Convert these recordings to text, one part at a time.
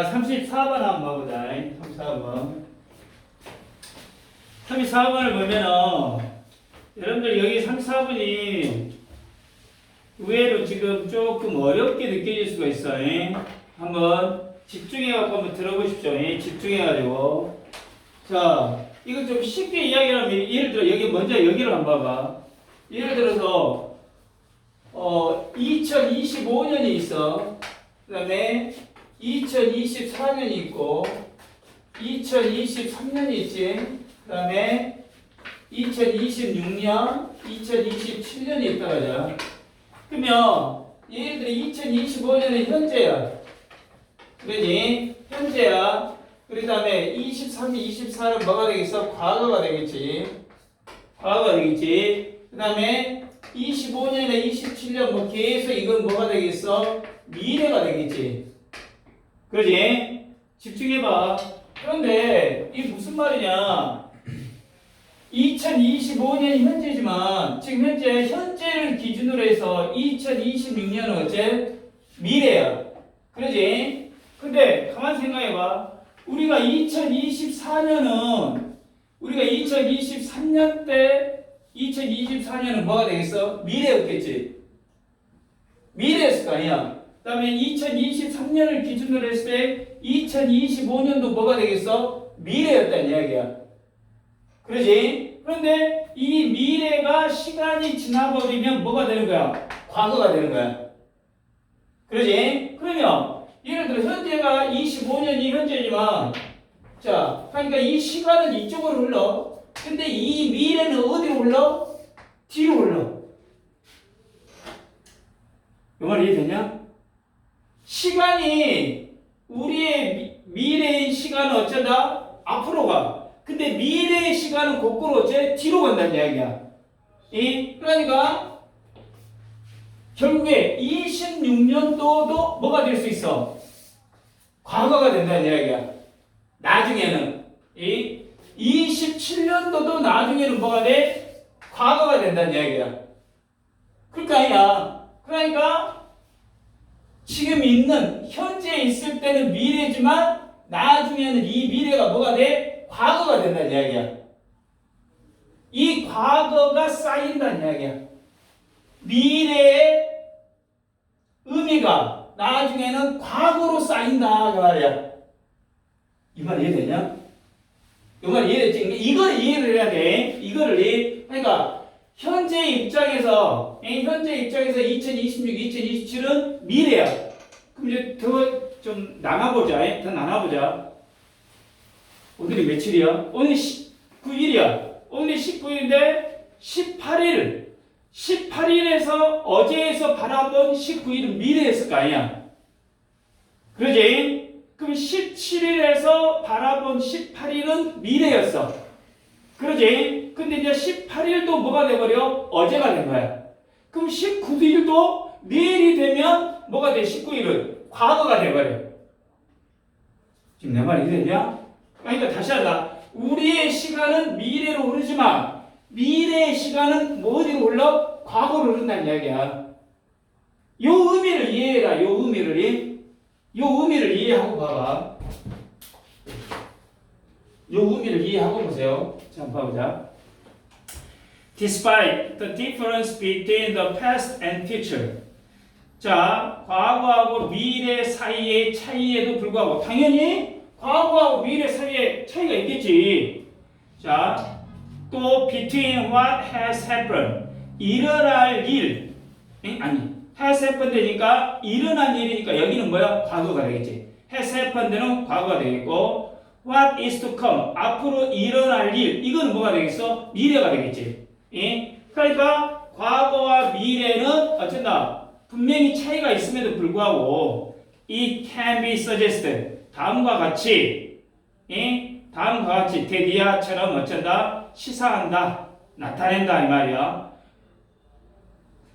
34번 한번 봐보자. 34번. 34번을 보면은, 여러분들 여기 34번이 의외로 지금 조금 어렵게 느껴질 수가 있어요. 한번 집중해갖고 한번 들어보십시오. 집중해가지고. 자, 이거 좀 쉽게 이야기를 하면, 예를 들어, 여기 먼저 여기를 한번 봐봐. 예를 들어서, 2025년이 있어. 그 다음에 2024년이 있고 2023년이 있지. 그 다음에 2026년, 2027년이 있다 그러자. 그러면 얘들 2025년은 현재야. 그러지? 현재야. 그 다음에 23, 24는 뭐가 되겠어? 과거가 되겠지. 과거가 되겠지. 그 다음에 25년에 27년 뭐 계속 이건 뭐가 되겠어? 미래가 되겠지. 그러지? 집중해봐. 그런데 이게 무슨 말이냐? 2025년이 현재지만 지금 현재를 기준으로 해서 2026년은 어째? 미래야. 그러지? 근데 가만 생각해봐. 우리가 2024년은 2023년 때 2024년은 뭐가 되겠어? 미래였겠지. 미래였을 거 아니야. 그 다음에 2023년을 기준으로 했을 때 2025년도 뭐가 되겠어? 미래였다는 이야기야. 그러지? 그런데 이 미래가 시간이 지나버리면 뭐가 되는 거야? 과거가 되는 거야. 그러지? 그러면 예를 들어 현재가 25년이 현재지만 자, 그러니까 이 시간은 이쪽으로 흘러. 근데 이 미래는 어디로 흘러? 뒤로 흘러. 이 말 이해되냐? 시간이 우리의 미래의 시간은 어쩌다? 앞으로 가. 근데 미래의 시간은 거꾸로 어째? 뒤로 간다는 이야기야. 그러니까 결국에 26년도도 뭐가 될 수 있어? 과거가 된다는 이야기야. 나중에는 27년도도 나중에는 뭐가 돼? 과거가 된다는 이야기야. 그러니까 아니야. 그러니까 지금 있는 현재에 있을 때는 미래지만 나중에는 이 미래가 뭐가 돼? 과거가 된다는 이야기야. 이 과거가 쌓인다는 이야기야. 미래의 의미가 나중에는 과거로 쌓인다 그 말이야. 이 말 이해되냐? 이 말 이해됐지? 이걸 이해를 해야 돼. 그러니까 현재 입장에서 2026, 2027은 미래야. 그럼 이제 더 좀 나눠보자. 오늘이 며칠이야? 오늘 19일이야. 오늘 19일인데 18일에서 어제에서 바라본 19일은 미래였을 거 아니야. 그러지? 그럼 17일에서 바라본 18일은 미래였어. 그러지? 근데 이제 18일도 뭐가 돼버려? 어제가 된 거야. 그럼 19일도 내일이 되면 뭐가 돼? 19일은 과거가 돼버려. 지금 내 말이 이해되냐? 그러니까 다시 한다. 우리의 시간은 미래로 흐르지만 미래의 시간은 뭐 어디로 흘러? 과거로 흐른다는 이야기야. 요 의미를 이해해라. 요 의미를 이해하고 봐봐. 요 의미를 이해하고 보세요. 자, 한번 봐보자. Despite the difference between the past and future. 자, 과거하고 미래 사이의 차이에도 불구하고 당연히 과거하고 미래 사이에 차이가 있겠지. 자, 또 between what has happened. 일어날 일. 아니. has happened 되니까 일어난 일이니까 여기는 뭐야? 과거가 되겠지. has happened는 과거가 되겠고 what is to come 앞으로 일어날 일 이건 뭐가 되겠어? 미래가 되겠지. 그러니까 과거와 미래는 어쩐다? 분명히 차이가 있음에도 불구하고 it can be suggested 다음과 같이 대디아처럼 어쩐다? 시사한다. 나타낸다 이 말이야.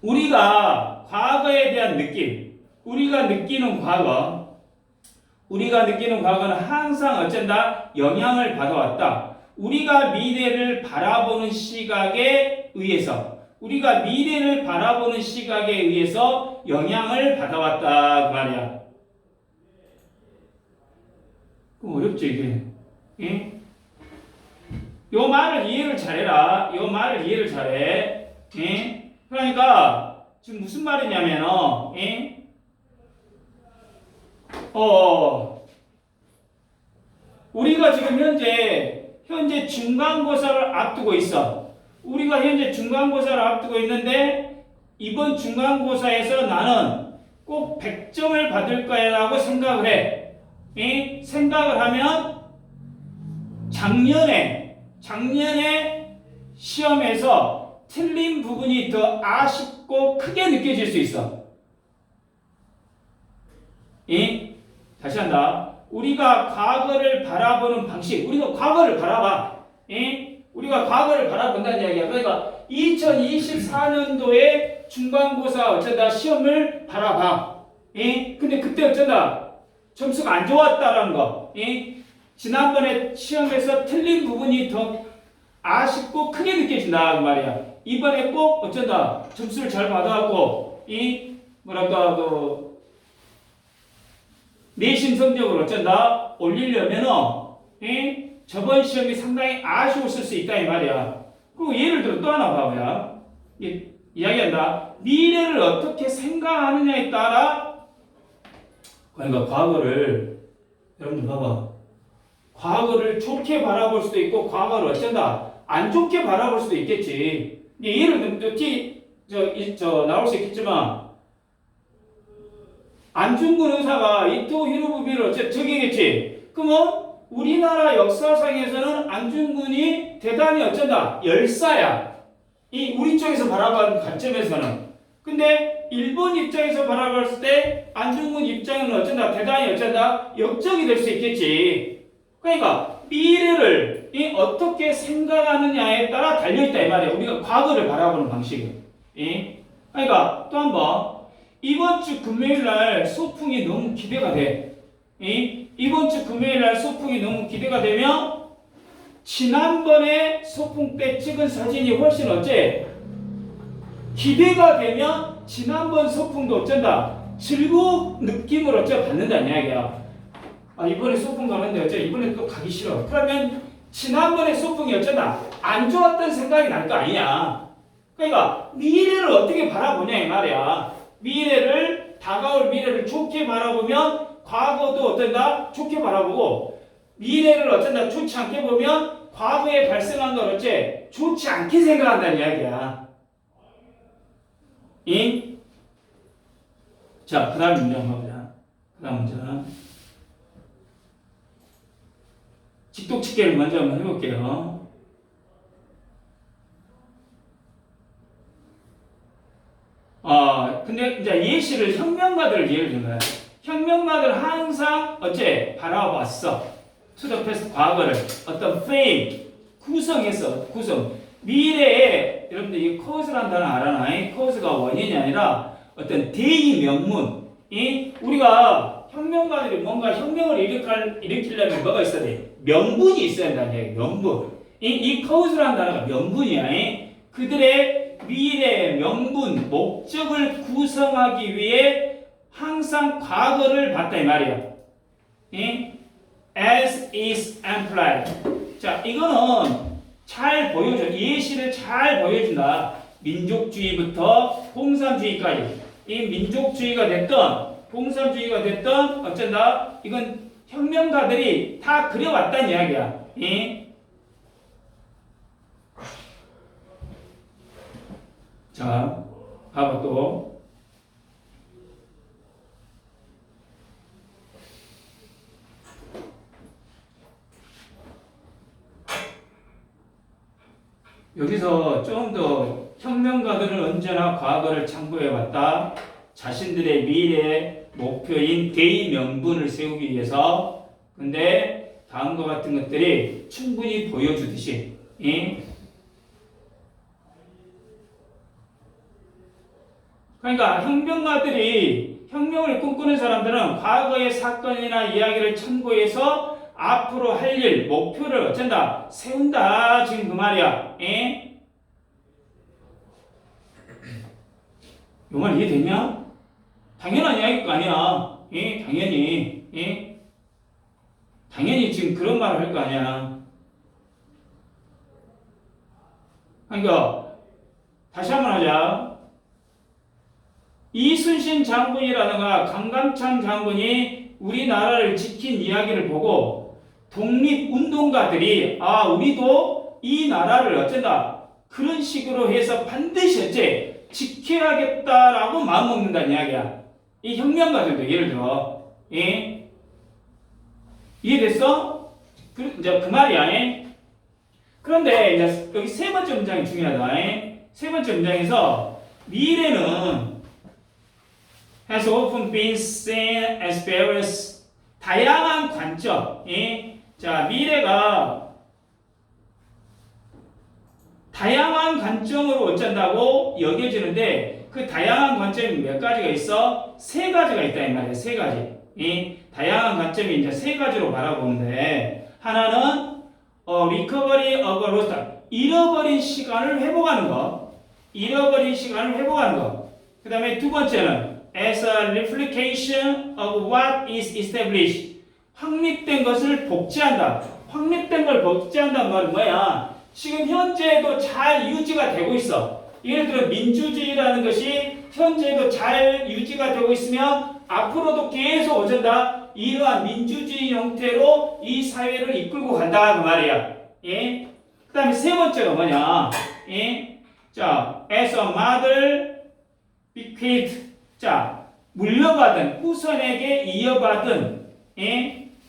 우리가 과거에 대한 느낌, 우리가 느끼는 과거는 항상 어쩐다? 영향을 받아왔다. 우리가 미래를 바라보는 시각에 의해서 영향을 받아왔다 그 말이야. 그럼 어렵죠 이게. 예? 요 말을 이해를 잘해라. 요 말을 이해를 잘해. 예? 그러니까 지금 무슨 말이냐면은 예? 우리가 지금 현재 중간고사를 앞두고 있어. 우리가 현재 중간고사를 앞두고 있는데 이번 중간고사에서 나는 꼭 100점을 받을 거야라고 생각을 해. 예? 생각을 하면 작년에 시험에서 틀린 부분이 더 아쉽고 크게 느껴질 수 있어. 예? 다시 한다. 우리가 과거를 바라보는 방식, 우리가 과거를 바라봐. 예? 우리가 과거를 바라본다는 이야기야. 그러니까 2024년도에 중간고사 어쩌다 시험을 바라봐. 예? 근데 그때 어쩌다 점수가 안 좋았다라는 거. 예? 지난번에 시험에서 틀린 부분이 더 아쉽고 크게 느껴진다 그 말이야. 이번에 꼭 어쩐다 점수를 잘 받아갖고 이 뭐랄까 그 내신 성적을 어쩐다 올리려면은 저번 시험이 상당히 아쉬웠을 수 있다 이 말이야. 그리고 예를 들어 또 하나 봐봐요. 이야기한다. 미래를 어떻게 생각하느냐에 따라 그러니까 과거를 여러분들 봐봐. 과거를 좋게 바라볼 수도 있고 과거를 어쩐다 안 좋게 바라볼 수도 있겠지. 예를 들면 나올 수 있겠지만 안중근 의사가 이토 히로부미를 적용했지. 그러면 우리나라 역사상에서는 안중근이 대단히 어쩐다 열사야. 이 우리 쪽에서 바라보는 관점에서는. 근데 일본 입장에서 바라봤을 때 안중근 입장은 어쩐다 대단히 어쩐다 역적이 될 수 있겠지. 그러니까 미래를 어떻게 생각하느냐에 따라 달려있다 이 말이야. 우리가 과거를 바라보는 방식은. 그러니까 또 한 번 이번 주 금요일 날 소풍이 너무 기대가 돼. 이번 주 금요일 날 소풍이 너무 기대가 되면 지난번에 소풍 때 찍은 사진이 훨씬 어째 기대가 되면 지난번 소풍도 어쩐다 즐거운 느낌을 어째 받는다는 이야기야. 이번에 소풍 가는데 어째 이번에 또 가기 싫어. 그러면 지난번에 소풍이 어쩌다 안 좋았던 생각이 날 거 아니냐. 그러니까 미래를 어떻게 바라보냐 이 말이야. 다가올 미래를 좋게 바라보면 과거도 어쩐다 좋게 바라보고 미래를 어쩐다 좋지 않게 보면 과거에 발생한 걸 어째 좋지 않게 생각한다는 이야기야. 자, 그 다음 문제 한번 보자. 그 다음 문제는 직독측계를 먼저 한번 해볼게요. 근데 이제 예시를 혁명가들을 예를 든 거야. 혁명가들 항상 어째 바라봤어. 투더패스트 과거를 어떤 fame 구성 미래에 여러분들 이 cause란 단어 알아나? cause가 원인이 아니라 어떤 대의 명문. 우리가 혁명가들이 뭔가 혁명을 일으키려면 뭐가 있어야 돼? 명분이 있어야 된다는 얘기야. 명분. 이 cause란 단어가 명분이야. 그들의 미래의 명분, 목적을 구성하기 위해 항상 과거를 봤다 이 말이야. As is implied. 자, 이거는 잘 보여줘. 예시를 잘 보여준다. 민족주의부터 공산주의까지. 이 민족주의가 됐던 공산주의가 됐던 어쩐다. 이건 혁명가들이 다 그려왔다는 이야기야. 자, 봐봐 또. 여기서 좀 더 혁명가들은 언제나 과거를 참고해왔다. 자신들의 미래의 목표인 대의 명분을 세우기 위해서. 근데 다음과 같은 것들이 충분히 보여주듯이 그러니까 혁명가들이 혁명을 꿈꾸는 사람들은 과거의 사건이나 이야기를 참고해서 앞으로 할 일, 목표를 어쩐다 세운다. 지금 그 말이야. 이 말 이해되냐? 당연한 이야기가 아니야. 당연히 당연히 지금 그런 말을 할 거 아니야. 그러니까 다시 한번 하자. 이순신 장군이라든가 강감찬 장군이 우리나라를 지킨 이야기를 보고 독립운동가들이 우리도 이 나라를 어쩐다 그런 식으로 해서 반드시 어째 지켜야겠다라고 마음먹는다는 이야기야. 이 혁명가들도 예를 들어 이해됐어? 이제 그 말이야. 그런데 이제 여기 세 번째 문장이 중요하다. 세 번째 문장에서 미래는 has often been seen as various 다양한 관점. 자, 미래가 다양한 관점으로 어쩐다고 여겨지는데 그 다양한 관점이 몇 가지가 있어? 세 가지가 있다 이 말이야. 세 가지. 다양한 관점이 이제 세 가지로 바라보는데 하나는 recovery of lost 잃어버린 시간을 회복하는 거. 잃어버린 시간을 회복하는 거. 그 다음에 두 번째는 as a replication of what is established 확립된 것을 복제한다. 확립된 걸 복제한다는 말은 뭐야? 지금 현재도 잘 유지가 되고 있어. 예를 들어 민주주의라는 것이 현재도 잘 유지가 되고 있으면 앞으로도 계속 어쩐다? 이러한 민주주의 형태로 이 사회를 이끌고 간다 그 말이야. 그 다음에 세 번째가 뭐냐? 자, as a mother bequeathed 자, 물려받은 후손에게 이어받은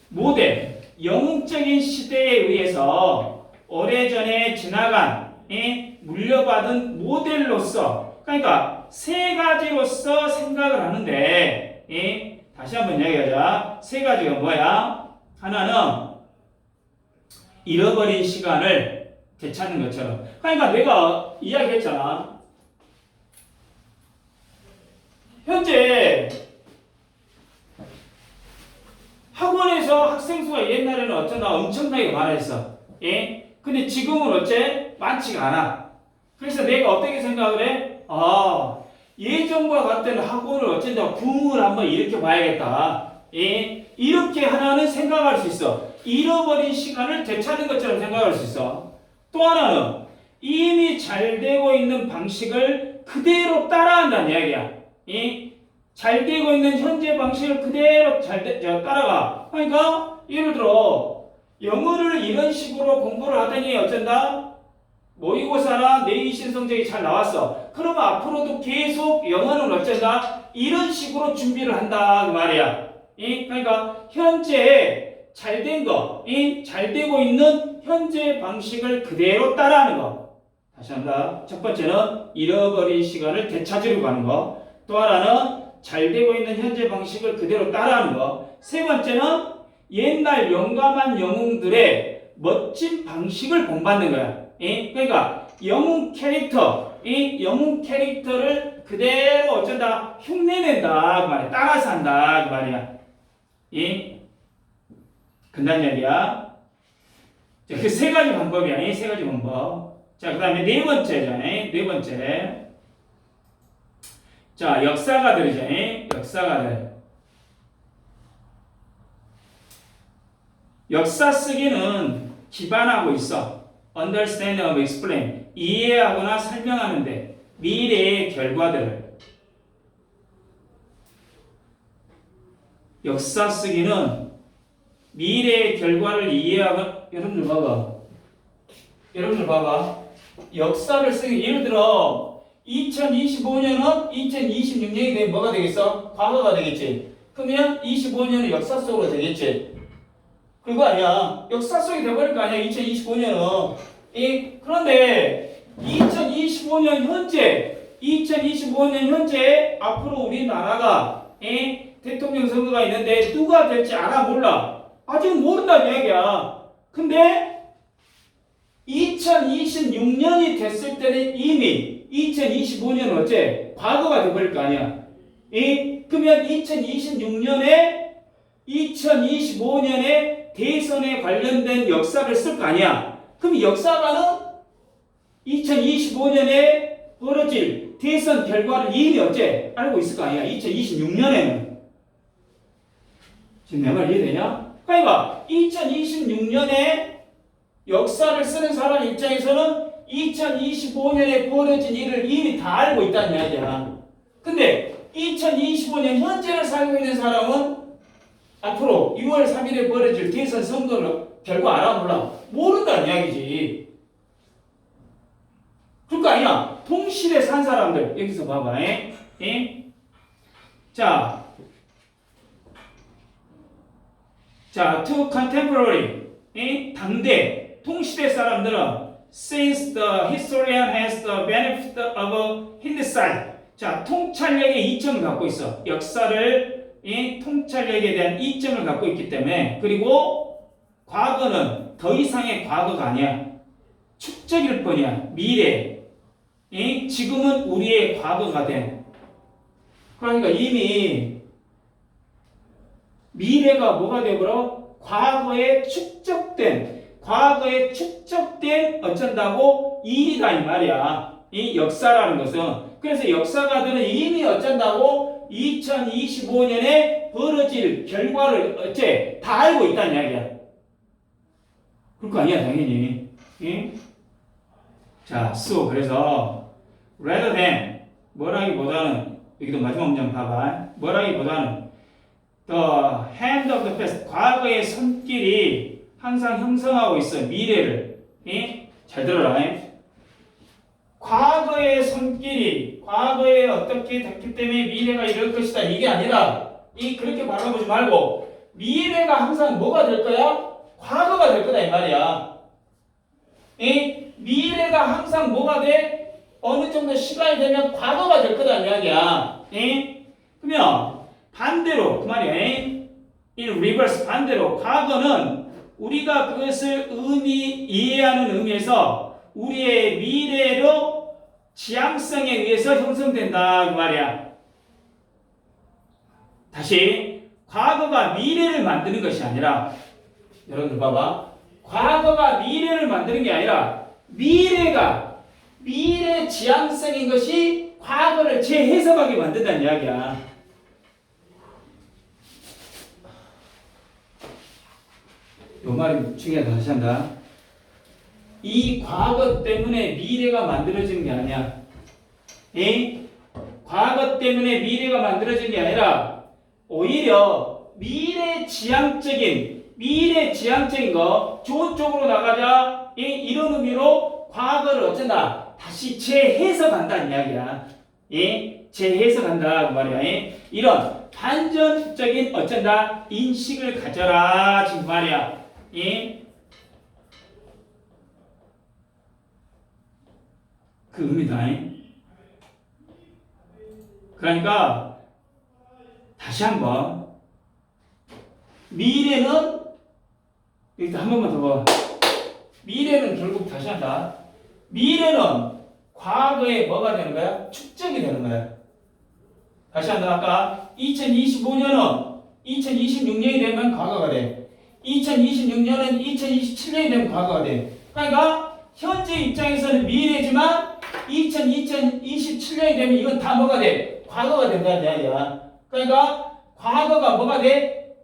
모델 영웅적인 시대에 의해서 오래전에 지나간 물려받은 모델로서 그러니까 세 가지로서 생각을 하는데 다시 한번 이야기하자. 세 가지가 뭐야? 하나는 잃어버린 시간을 되찾는 것처럼 그러니까 내가 이야기했잖아. 현재 학원에서 학생 수가 옛날에는 어쩌나 엄청나게 많았어. 근데 지금은 어째? 많지가 않아. 그래서 내가 어떻게 생각을 해? 예전과 같은 학원을 어쩐다 붐을 한번 일으켜 봐야겠다. 이렇게 하나는 생각할 수 있어. 잃어버린 시간을 되찾는 것처럼 생각할 수 있어. 또 하나는 이미 잘 되고 있는 방식을 그대로 따라한다는 이야기야. 잘 되고 있는 현재 방식을 그대로 따라가. 그러니까 예를 들어 영어를 이런 식으로 공부를 하더니 어쩐다? 모의고사나 내신 성적이 잘 나왔어. 그러면 앞으로도 계속 영어는 어쩐다? 이런 식으로 준비를 한다 그 말이야. 그러니까 현재 잘된 거, 잘 되고 있는 현재 방식을 그대로 따라하는 거. 다시 한다. 첫 번째는 잃어버린 시간을 되찾으려고 하는 거. 또 하나는 잘 되고 있는 현재 방식을 그대로 따라하는 거. 세 번째는 옛날 용감한 영웅들의 멋진 방식을 본받는 거야. 그러니까 영웅 캐릭터, 이 영웅 캐릭터를 그대로 어쩐다 흉내낸다 그 말이야. 따라서 한다 그 말이야. 끝난 이야기야. 그 세 가지 방법이야. 세 가지 방법. 자, 그 다음에 네 번째잖아. 네 번째. 자, 역사가들이죠. 역사가들. 역사 쓰기는 기반하고 있어. understand of explain. 이해하거나 설명하는데 미래의 결과들을. 역사 쓰기는 미래의 결과를 이해하고 여러분들 봐봐. 역사를 쓰기 예를 들어 2025년은 2026년이 되면 뭐가 되겠어? 과거가 되겠지. 그러면 25년은 역사 속으로 되겠지. 그거 아니야. 역사 속이 돼버릴 거 아니야. 2025년은. 그런데 2025년 현재 앞으로 우리나라가 대통령 선거가 있는데 누가 될지 알아 몰라. 아직 모른다는 이야기야. 근데 2026년이 됐을 때는 이미 2025년은 어째? 과거가 돼버릴 거 아니야. 그러면 2025년에 대선에 관련된 역사를 쓸 거 아니야. 그럼 역사가는 2025년에 벌어질 대선 결과를 이미 어째? 알고 있을 거 아니야. 2026년에는. 지금 내 말 이해되냐? 그러니까 2026년에 역사를 쓰는 사람 입장에서는 2025년에 벌어진 일을 이미 다 알고 있다는 이야기야. 근데 2025년 현재를 살고 있는 사람은 앞으로 6월 3일에 벌어질 대선 선거를 결과 알아 몰라? 모른다는 이야기지. 그럴 거 아니야. 동시대 산 사람들 여기서 봐봐. 자, to contemporary 당대 동시대 사람들은 since the historian has the benefit of hindsight. 자, 통찰력의 이점을 갖고 있어. 역사를 통찰력에 대한 이점을 갖고 있기 때문에. 그리고 과거는 더 이상의 과거가 아니야. 축적일 뿐이야. 미래. 지금은 우리의 과거가 된. 그러니까 이미 미래가 뭐가 되버려? 과거에 축적된 어쩐다고 일이다 이 말이야. 이 역사라는 것은. 그래서 역사가들은 이미 어쩐다고 2025년에 벌어질 결과를 어째 다 알고 있다는 이야기야. 그럴 거 아니야 당연히. 자, 그래서 rather than 뭐라기보다는 여기도 마지막 문장 봐봐. 뭐라기보다는 the hand of the past 과거의 손길이 항상 형성하고 있어. 미래를. 잘 들어라. 과거의 손길이 과거에 어떻게 됐기 때문에 미래가 이럴 것이다. 이게 아니라 그렇게 바라보지 말고 미래가 항상 뭐가 될 거야? 과거가 될 거다 이 말이야. 미래가 항상 뭐가 돼? 어느 정도 시간이 되면 과거가 될 거다 이야기야. 그러면 반대로 그 말이야. in reverse 반대로 과거는 우리가 그것을 이해하는 의미에서 우리의 미래로 지향성에 의해서 형성된다 그 말이야. 다시 과거가 미래를 만드는 것이 아니라 여러분들 봐봐. 과거가 미래를 만드는 게 아니라 미래 지향성인 것이 과거를 재해석하게 만든다는 이야기야. 요 말이 중요하다. 다시 한다. 이 과거 때문에 미래가 만들어지는 게 아니야. 과거 때문에 미래가 만들어진 게 아니라 오히려 미래 지향적인 거 좋은 쪽으로 나가자 이런 의미로 과거를 어쩐다 다시 재해석한다는 이야기야. 재해석한다 그 말이야. 이런 반전적인 어쩐다 인식을 가져라 지금 말이야. 그 의미다. 그러니까 다시 한번 미래는 일단 한 번만 더 봐. 미래는 결국 다시 한다. 미래는 과거에 뭐가 되는 거야? 축적이 되는 거야. 다시 한다. 아까 2025년은 2026년이 되면 과거가 돼. 2026년은 2027년이 되면 과거가 돼. 그러니까 현재 입장에서는 미래지만 2027년이 되면 이건 다 뭐가 돼? 과거가 된다는 이야기야. 그러니까 과거가 뭐가 돼?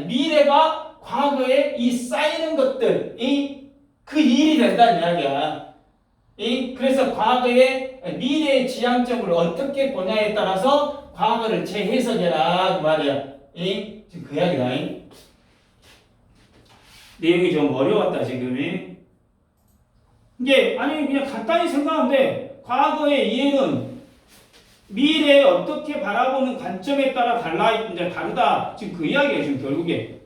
미래가 과거에 이 쌓이는 것들이 그 일이 된다는 이야기야. 그래서 과거의 미래의 지향점을 어떻게 보냐에 따라서 과거를 재해석해라 그 말이야. 지금 그 이야기다. 내용이 좀 어려웠다 지금이. 이게 아니 그냥 간단히 생각하면 돼. 과거의 이해는 미래에 어떻게 바라보는 관점에 따라 다르다. 지금 그 이야기예요. 지금 결국에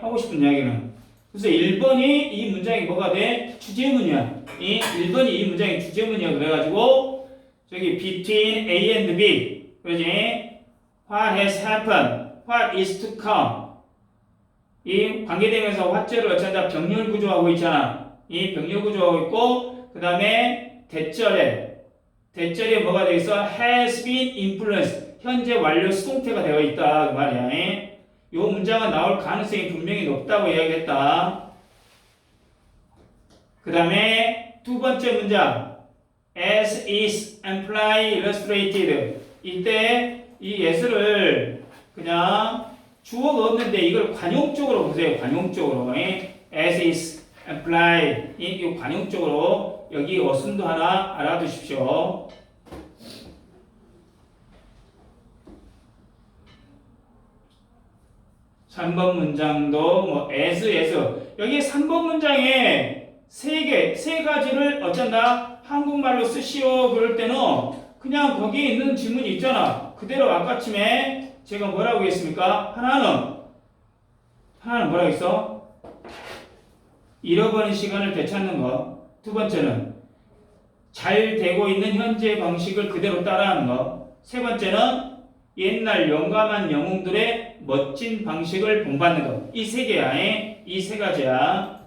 하고 싶은 이야기는. 그래서 1번이 이 문장이 뭐가 돼? 주제문이야. 1번이 이 문장이 주제문이야. 그래가지고 저기 between A and B 그러지? What has happened? What is to come? 이 관계되면서 화절을 어쩐다 병렬 구조하고 있잖아. 이 병렬 구조하고 있고 그 다음에 대절에 뭐가 되어 있어? has been influenced. 현재 완료 수동태가 되어 있다 그 말이야. 이 문장은 나올 가능성이 분명히 높다고 이야기했다. 그 다음에 두 번째 문장 as is implied illustrated. 이때 이 as를 그냥 주어가 없는데 이걸 관용적으로 보세요. 관용적으로. as is applied. 이 관용적으로 여기 어순도 하나 알아두십시오. 3번 문장도 뭐 as 여기 3번 문장에 세 가지를 어쩐다 한국말로 쓰시오 그럴 때는 그냥 거기에 있는 질문이 있잖아. 그대로 아까쯤에 제가 뭐라고 했습니까? 하나는 뭐라고 했어? 잃어버린 시간을 되찾는 거. 두 번째는 잘 되고 있는 현재 방식을 그대로 따라하는 거. 세 번째는 옛날 용감한 영웅들의 멋진 방식을 본받는 것. 이 세 개야. 이 세 가지야.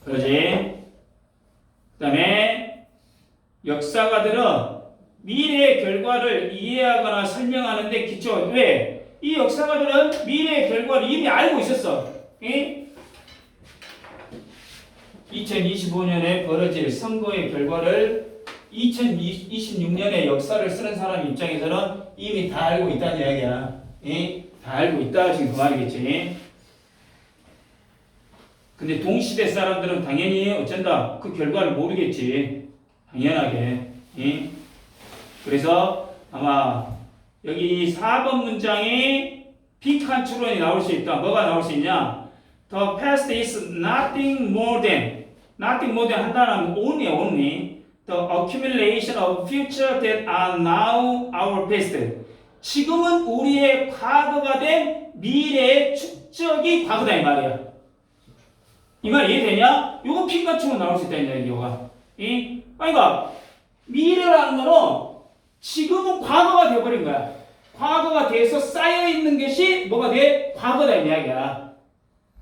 그러지? 그 다음에 역사가들은 미래의 결과를 이해하거나 설명하는데 기초. 왜? 이 역사가들은 미래의 결과를 이미 알고 있었어. 2025년에 벌어질 선거의 결과를 2026년에 역사를 쓰는 사람 입장에서는 이미 다 알고 있다는 이야기야. 다 알고 있다 지금 그 말이겠지. 근데 동시대 사람들은 당연히 어쩐다 그 결과를 모르겠지. 당연하게. 그래서 아마 여기 4번 문장에 빅한 추론이 나올 수 있다. 뭐가 나올 수 있냐? The past is nothing more than 한다는 only the accumulation of future that are now our past. 지금은 우리의 과거가 된 미래의 축적이 과거다 이 말이야. 이 말 이해되냐? 요거 핑가충으로 나올 수 있다는 얘기가. 그러니까 미래라는 거는 지금은 과거가 되어버린 거야. 과거가 돼서 쌓여있는 것이 뭐가 돼? 과거다 이 이야기야.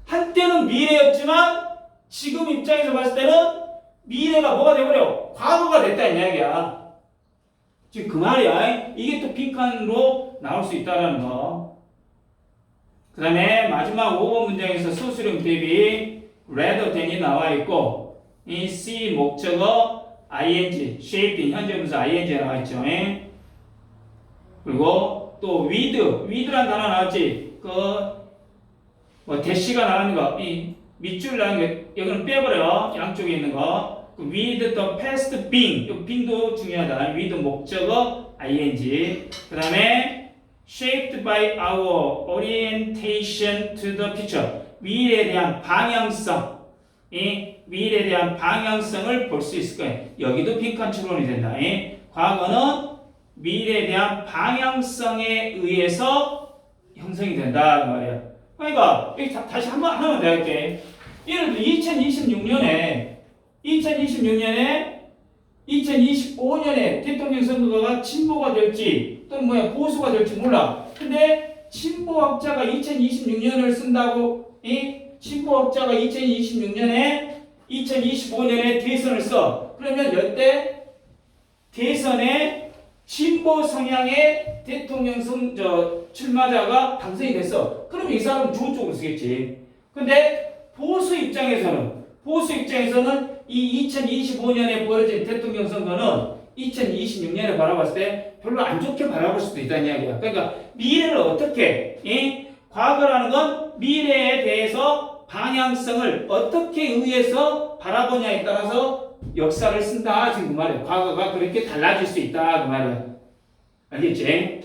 한때는 미래였지만 지금 입장에서 봤을 때는 미래가 뭐가 돼버려? 과거가 됐다 이 이야기야. 지금 그 말이야. 이게 또 빈칸으로 나올 수 있다는 거. 그 다음에 마지막 5번 문장에서 수수령 대비 rather than이 나와 있고 이 C 목적어 ing, shaped 현재 분사 ing 나와 있죠. 그리고 또 with라는 단어 나왔지. 뭐 대시가 나오는 거, 이 밑줄 나오는 거 여기는 빼버려. 양쪽에 있는 거. with the past being, 이 being도 중요하다. with 목적어 ing. 그 다음에 shaped by our orientation to the future. 미래에 대한 방향성, 미래에 대한 방향성을 볼 수 있을 거예요. 여기도 빈칸 추론이 된다. 과거는 미래에 대한 방향성에 의해서 형성이 된다 그 말이야. 그러니까 여기 다시 하나만 더 할게. 예를 들어 2025년에 대통령 선거가 진보가 될지 또는 보수가 될지 몰라. 근데 진보학자가 2026년을 쓴다고 진보학자가 2026년에 2025년에 대선을 써. 그러면 이때 대선에 진보 성향의 대통령 출마자가 당선이 됐어. 그러면 이 사람은 좋은 쪽으로 쓰겠지. 근데 보수 입장에서는 이 2025년에 벌어진 대통령 선거는 2026년에 바라봤을 때 별로 안 좋게 바라볼 수도 있다는 이야기야. 그러니까 미래를 어떻게, 과거라는 건 미래에 대해서 방향성을 어떻게 의해서 바라보냐에 따라서 역사를 쓴다 지금 그 말이야. 과거가 그렇게 달라질 수 있다 그 말이야. 알겠지?